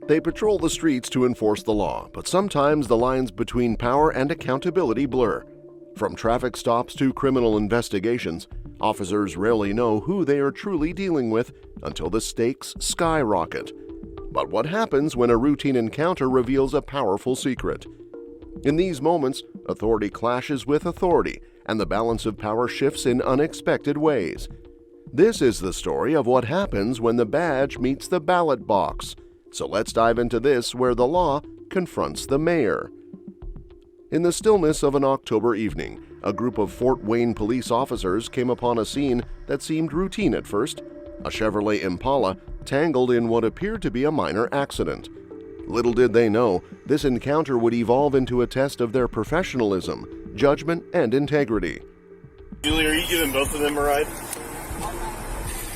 They patrol the streets to enforce the law, but sometimes the lines between power and accountability blur. From traffic stops to criminal investigations, officers rarely know who they are truly dealing with until the stakes skyrocket. But what happens when a routine encounter reveals a powerful secret? In these moments, authority clashes with authority, and the balance of power shifts in unexpected ways. This is the story of what happens when the badge meets the ballot box. So let's dive into this, where the law confronts the mayor. In the stillness of an October evening, a group of Fort Wayne police officers came upon a scene that seemed routine at first: a Chevrolet Impala tangled in what appeared to be a minor accident. Little did they know, this encounter would evolve into a test of their professionalism, judgment, and integrity. Julie, are you giving both of them a ride?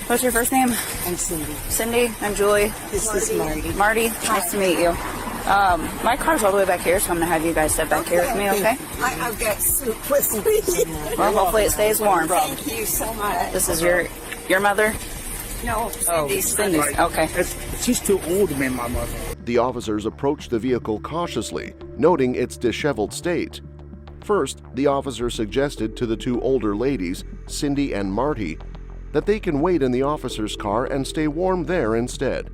What's your first name? I'm Cindy. Cindy. I'm Julie. This is Marty. Marty, nice to meet you. My car's all the way back here, so I'm going to have you guys step back here with me, okay? I've got soup with me. Well, hopefully it stays warm. Thank you so much. This is your mother? No, Cindy's. Cindy's. Okay. She's too old to be my mother. The officers approached the vehicle cautiously, noting its disheveled state. First, the officer suggested to the two older ladies, Cindy and Marty, that they can wait in the officer's car and stay warm there instead.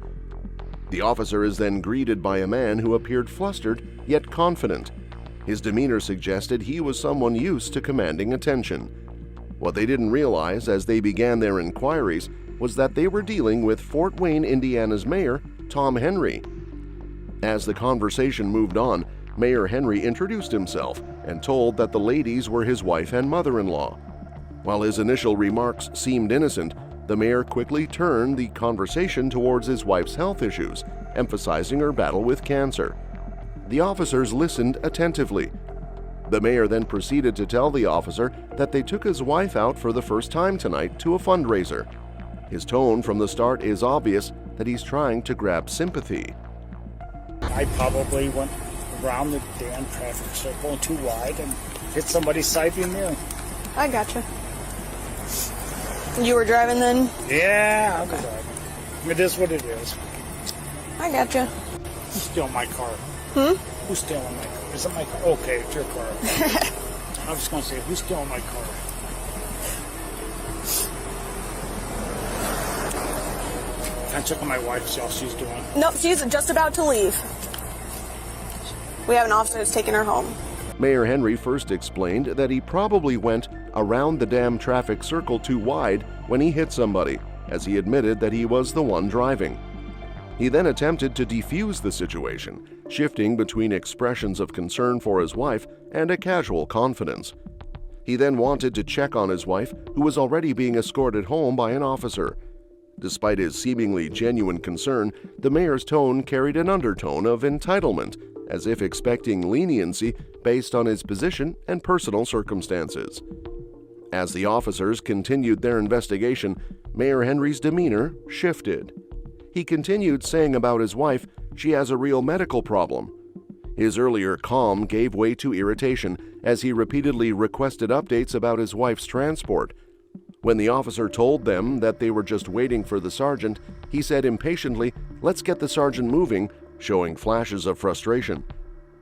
The officer is then greeted by a man who appeared flustered yet confident. His demeanor suggested he was someone used to commanding attention. What they didn't realize as they began their inquiries was that they were dealing with Fort Wayne, Indiana's mayor, Tom Henry. As the conversation moved on, Mayor Henry introduced himself and told that the ladies were his wife and mother-in-law. While his initial remarks seemed innocent, the mayor quickly turned the conversation towards his wife's health issues, emphasizing her battle with cancer. The officers listened attentively. The mayor then proceeded to tell the officer that they took his wife out for the first time tonight to a fundraiser. His tone from the start is obvious that he's trying to grab sympathy. I probably went around the damn traffic circle too wide and hit somebody's side mirror. I gotcha. You were driving then? Yeah, I was driving. It is what it is. I gotcha. Who's stealing my car? Who's stealing my car? Is it my car? Okay, it's your car. I was going to say, who's stealing my car? Can I check on my wife, see how she's doing? Nope, she's just about to leave. We have an officer who's taking her home. Mayor Henry first explained that he probably went around the damn traffic circle too wide when he hit somebody, as he admitted that he was the one driving. He then attempted to defuse the situation, shifting between expressions of concern for his wife and a casual confidence. He then wanted to check on his wife, who was already being escorted home by an officer. Despite his seemingly genuine concern, the mayor's tone carried an undertone of entitlement, as if expecting leniency based on his position and personal circumstances. As the officers continued their investigation, Mayor Henry's demeanor shifted. He continued saying about his wife, she has a real medical problem. His earlier calm gave way to irritation as he repeatedly requested updates about his wife's transport. When the officer told them that they were just waiting for the sergeant, he said impatiently, "Let's get the sergeant moving," showing flashes of frustration.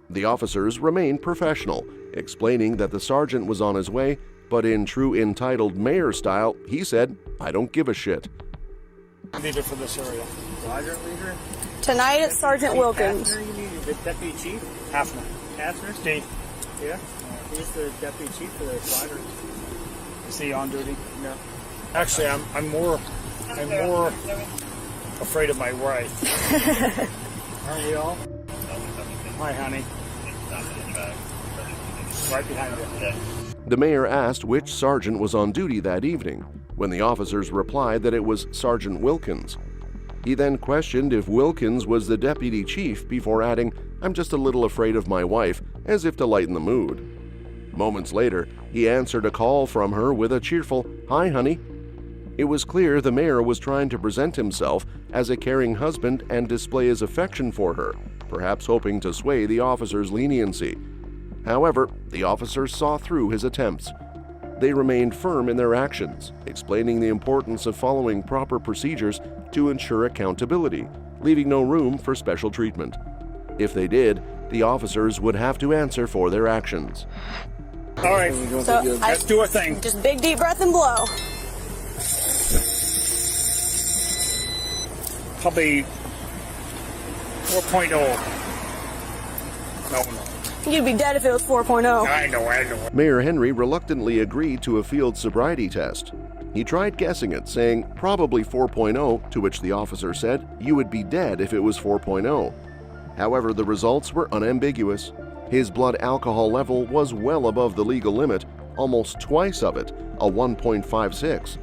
The officers remained professional, explaining that the sergeant was on his way, but in true entitled mayor style, he said, "I don't give a shit." Leader for this area. Roger, leader. Tonight it's Sergeant Wilkins. You need the deputy chief? Hafner. Hafner? Steve. Yeah. He's the deputy chief for the quadrant. Is he on duty? No. Actually, I'm more afraid of my wife. Aren't we all? Hi, honey. Right behind you. The mayor asked which sergeant was on duty that evening, when the officers replied that it was Sergeant Wilkins. He then questioned if Wilkins was the deputy chief before adding, "I'm just a little afraid of my wife," as if to lighten the mood. Moments later, he answered a call from her with a cheerful, "Hi, honey." It was clear the mayor was trying to present himself as a caring husband and display his affection for her, perhaps hoping to sway the officer's leniency. However, the officers saw through his attempts. They remained firm in their actions, explaining the importance of following proper procedures to ensure accountability, leaving no room for special treatment. If they did, the officers would have to answer for their actions. All right, So let's do our thing. just big deep breath and blow. Probably 4.0. No. You'd be dead if it was 4.0. I know. Mayor Henry reluctantly agreed to a field sobriety test. He tried guessing it, saying probably 4.0, to which the officer said you would be dead if it was 4.0. However, the results were unambiguous. His blood alcohol level was well above the legal limit, almost twice of it, a 1.56.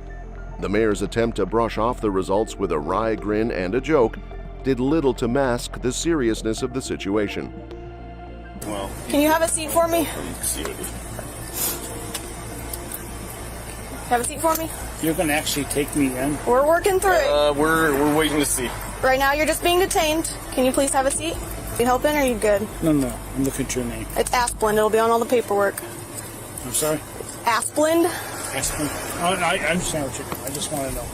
The mayor's attempt to brush off the results with a wry grin and a joke did little to mask the seriousness of the situation. Well, Can you have a seat for me? see what Have a seat for me? You're gonna actually take me in? We're working through it. we're waiting to see. Right now, you're just being detained. Can you please have a seat? You helping or are you good? No. I'm looking at your name. It's Asplund. It'll be on all the paperwork. I'm sorry. Asplund? Aspen. Oh, I understand what you're doing. I just want to know.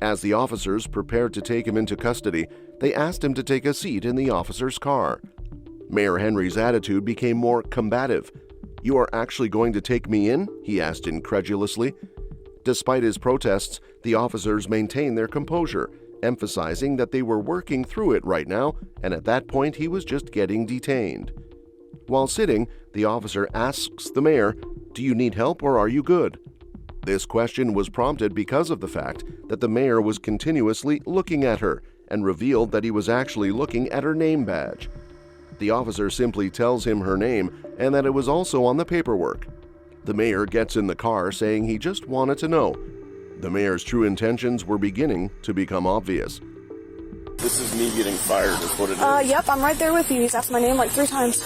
As the officers prepared to take him into custody, they asked him to take a seat in the officer's car. Mayor Henry's attitude became more combative. "You are actually going to take me in?" he asked incredulously. Despite his protests, the officers maintained their composure, emphasizing that they were working through it right now, and at that point he was just getting detained. While sitting, the officer asks the mayor, "Do you need help or are you good?" This question was prompted because of the fact that the mayor was continuously looking at her and revealed that he was actually looking at her name badge. The officer simply tells him her name and that it was also on the paperwork. The mayor gets in the car saying he just wanted to know. The mayor's true intentions were beginning to become obvious. This is me getting fired, is what it is. Yep, I'm right there with you. He's asked my name like 3 times.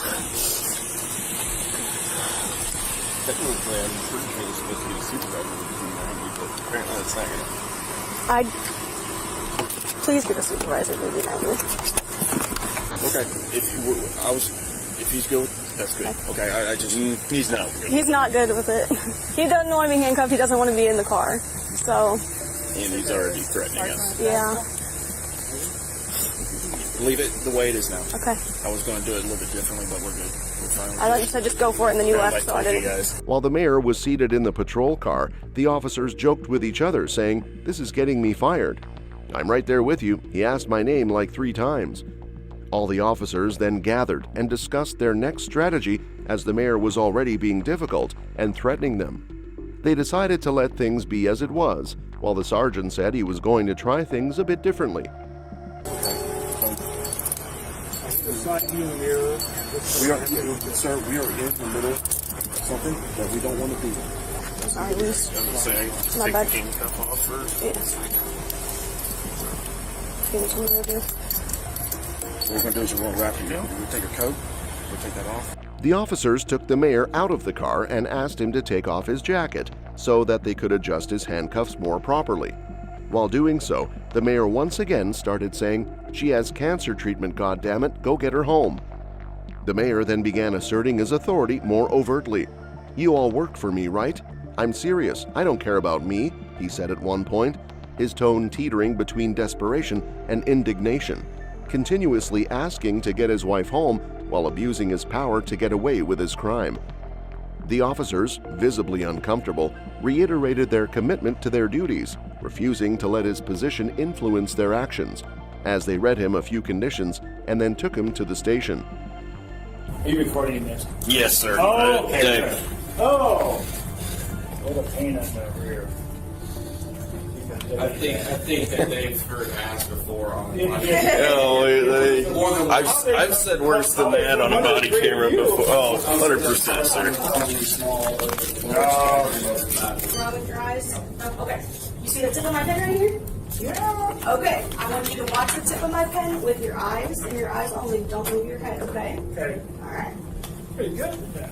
Technically, I'm pretty sure it's supposed to be a supervisor because I'm 90, but apparently that's not gonna. Please be the supervisor, maybe 90. Okay, if he's good, that's good. Okay, I just, he's not good. He's not good with it. He doesn't want to be handcuffed. He doesn't want to be in the car. So, And he's already threatening us. yeah. Leave it the way it is now. Okay. I was gonna do it a little bit differently, but we're good. We're fine. I thought you said just go for it and then you Like left, so I told you didn't. guys. While the mayor was seated in the patrol car, the officers joked with each other, saying, "This is getting me fired. I'm right there with you. He asked my name like 3 times. All the officers then gathered and discussed their next strategy as the mayor was already being difficult and threatening them. They decided to let things be as it was, while the sergeant said he was going to try things a bit differently. It's not you, Mayor. We are, sir, we are in the middle of something that we don't want to be. Sorry, Luis. I'm just saying, My take bad. the handcuff off first. Yeah. Give me some more, dude. What we're going to do is we're going to wrap you down. We'll take your coat. We'll take that off. The officers took the mayor out of the car and asked him to take off his jacket so that they could adjust his handcuffs more properly. While doing so, the mayor once again started saying, "She has cancer treatment, goddammit, go get her home." The mayor then began asserting his authority more overtly. "You all work for me, right? I'm serious. I don't care about me," he said at one point, his tone teetering between desperation and indignation, continuously asking to get his wife home while abusing his power to get away with his crime. The officers, visibly uncomfortable, reiterated their commitment to their duties, refusing to let his position influence their actions, as they read him a few conditions and then took him to the station. Are you recording this? Yes, sir. Oh, okay. Dave. Good. Oh! What a pain in the rear. I think that they've heard ads before on the I've said worse than that on a body camera before. Oh, 100%, sir. Rubbing your eyes. Okay. You see the tip of my pen right here? Yeah. Okay. I want you to watch the tip of my pen with your eyes and your eyes only. Don't move your head, okay? Okay. All right. Pretty good with that.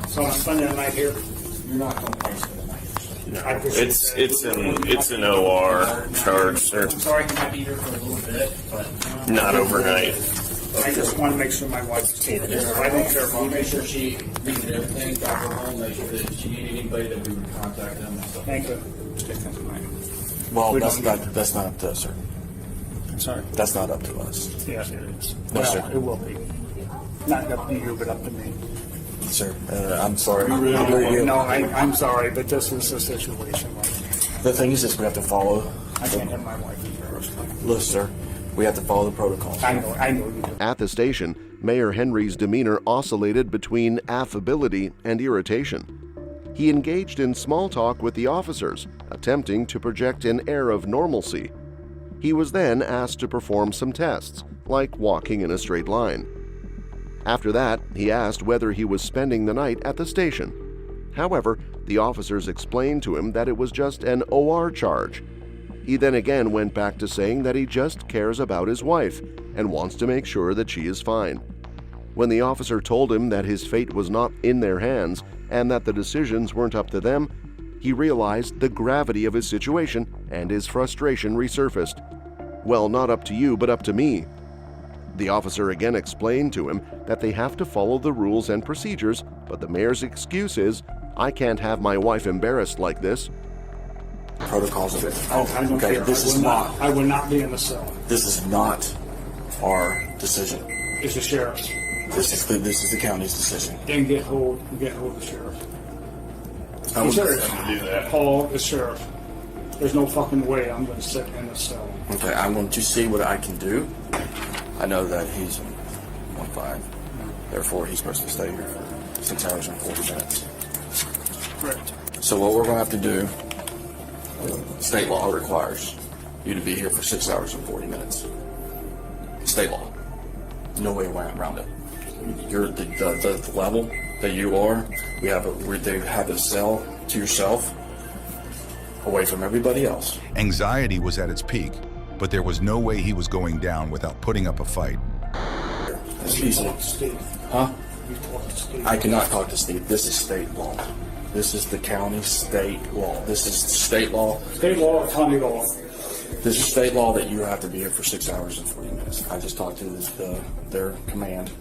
So I'm spending the night here? You're not going to pay for the night. I appreciate that. It's an OR charge, sir. I'm sorry, you might be here for a little bit, but. Not overnight. I just want to make sure my wife's taken care of. I don't care I'll about make me. sure she reads everything, got her home, make sure that if she needed anybody, that we would contact them and stuff. Thank you. Well, We that's don't- not up to us, sir. I'm sorry. That's not up to us, Yes, it is. No, Well, sir. it will be. Not up to you, but up to me. sir. I'm sorry. No, I'm sorry, but this is the situation. The thing is this, we have to follow. I can't have my wife embarrassed. Look, sir, we have to follow the protocols. I know you do. At the station, Mayor Henry's demeanor oscillated between affability and irritation. He engaged in small talk with the officers, attempting to project an air of normalcy. He was then asked to perform some tests, like walking in a straight line. After that, he asked whether he was spending the night at the station. However, the officers explained to him that it was just an OR charge. He then again went back to saying that he just cares about his wife and wants to make sure that she is fine. When the officer told him that his fate was not in their hands and that the decisions weren't up to them, he realized the gravity of his situation and his frustration resurfaced. "Well, not up to you, but up to me." The officer again explained to him that they have to follow the rules and procedures, but the mayor's excuse is, "I can't have my wife embarrassed like this." Protocols of it. I don't Okay, care. this is not. I will not be in the cell. This is not our decision. It's the sheriff's. This is the county's decision. Then get hold of the sheriff. I would- Call the sheriff. There's no fucking way I'm going to sit in the cell. Okay, I'm going to see what I can do. I know that he's on 5. Therefore, he's supposed to stay here for 6 hours and 40 minutes. Correct. So what we're going to have to do, state law requires you to be here for 6 hours and 40 minutes. State law. No way around it. You're the level that you are. They have a cell to yourself, away from everybody else. Anxiety was at its peak, but there was no way he was going down without putting up a fight. Excuse me. Steve, Huh? you talk to Steve. I cannot talk to Steve. This is state law. This is the county state law. This is state law. State law or county law? This is state law that you have to be here for 6 hours and 40 minutes. I just talked to their command,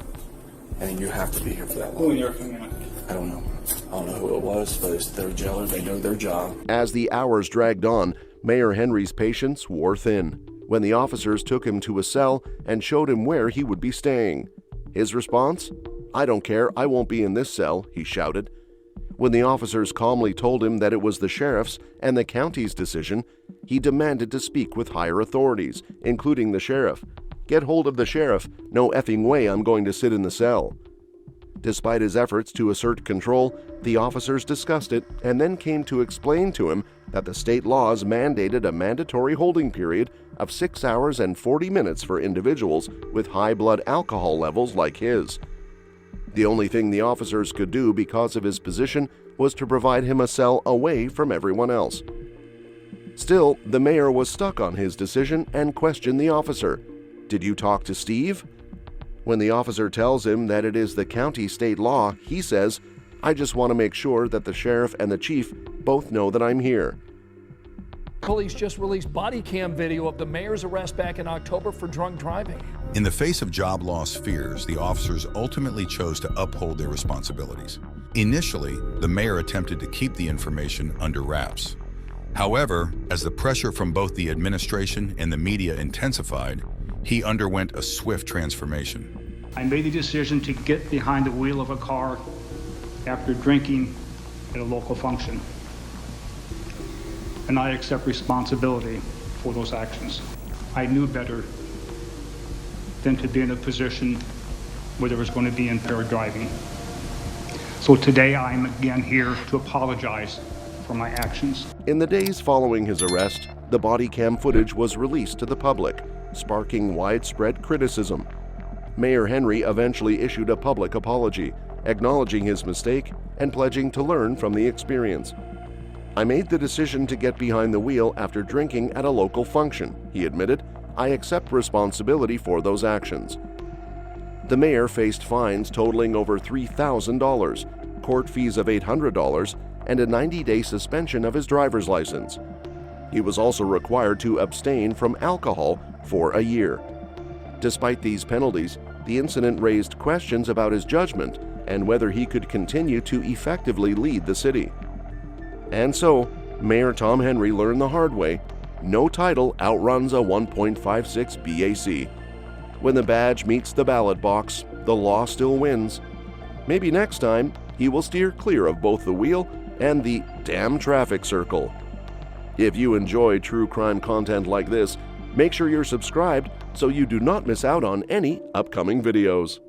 and you have to be here for that Who in long. your command? I don't know. I don't know who it was, but it's their jailer. They know their job. As the hours dragged on, Mayor Henry's patience wore thin when the officers took him to a cell and showed him where he would be staying. His response? "I don't care, I won't be in this cell," he shouted. When the officers calmly told him that it was the sheriff's and the county's decision, he demanded to speak with higher authorities, including the sheriff. "Get hold of the sheriff. No effing way I'm going to sit in the cell." Despite his efforts to assert control, the officers discussed it and then came to explain to him that the state laws mandated a mandatory holding period of 6 hours and 40 minutes for individuals with high blood alcohol levels like his. The only thing the officers could do because of his position was to provide him a cell away from everyone else. Still, the mayor was stuck on his decision and questioned the officer. "Did you talk to Steve?" When the officer tells him that it is the county state law, he says, "I just want to make sure that the sheriff and the chief both know that I'm here." Police just released body cam video of the mayor's arrest back in October for drunk driving. In the face of job loss fears, the officers ultimately chose to uphold their responsibilities. Initially, the mayor attempted to keep the information under wraps. However, as the pressure from both the administration and the media intensified, he underwent a swift transformation. I made the decision to get behind the wheel of a car after drinking at a local function. And I accept responsibility for those actions. I knew better than to be in a position where there was going to be impaired driving. So today I'm again here to apologize for my actions. In the days following his arrest, the body cam footage was released to the public, sparking widespread criticism. Mayor Henry eventually issued a public apology, acknowledging his mistake and pledging to learn from the experience. "I made the decision to get behind the wheel after drinking at a local function," he admitted. "I accept responsibility for those actions." The mayor faced fines totaling over $3,000, court fees of $800, and a 90-day suspension of his driver's license. He was also required to abstain from alcohol for a year. Despite these penalties, the incident raised questions about his judgment and whether he could continue to effectively lead the city. And so, Mayor Tom Henry learned the hard way, no title outruns a 1.56 BAC. When the badge meets the ballot box, the law still wins. Maybe next time, he will steer clear of both the wheel and the damn traffic circle. If you enjoy true crime content like this, make sure you're subscribed so you do not miss out on any upcoming videos.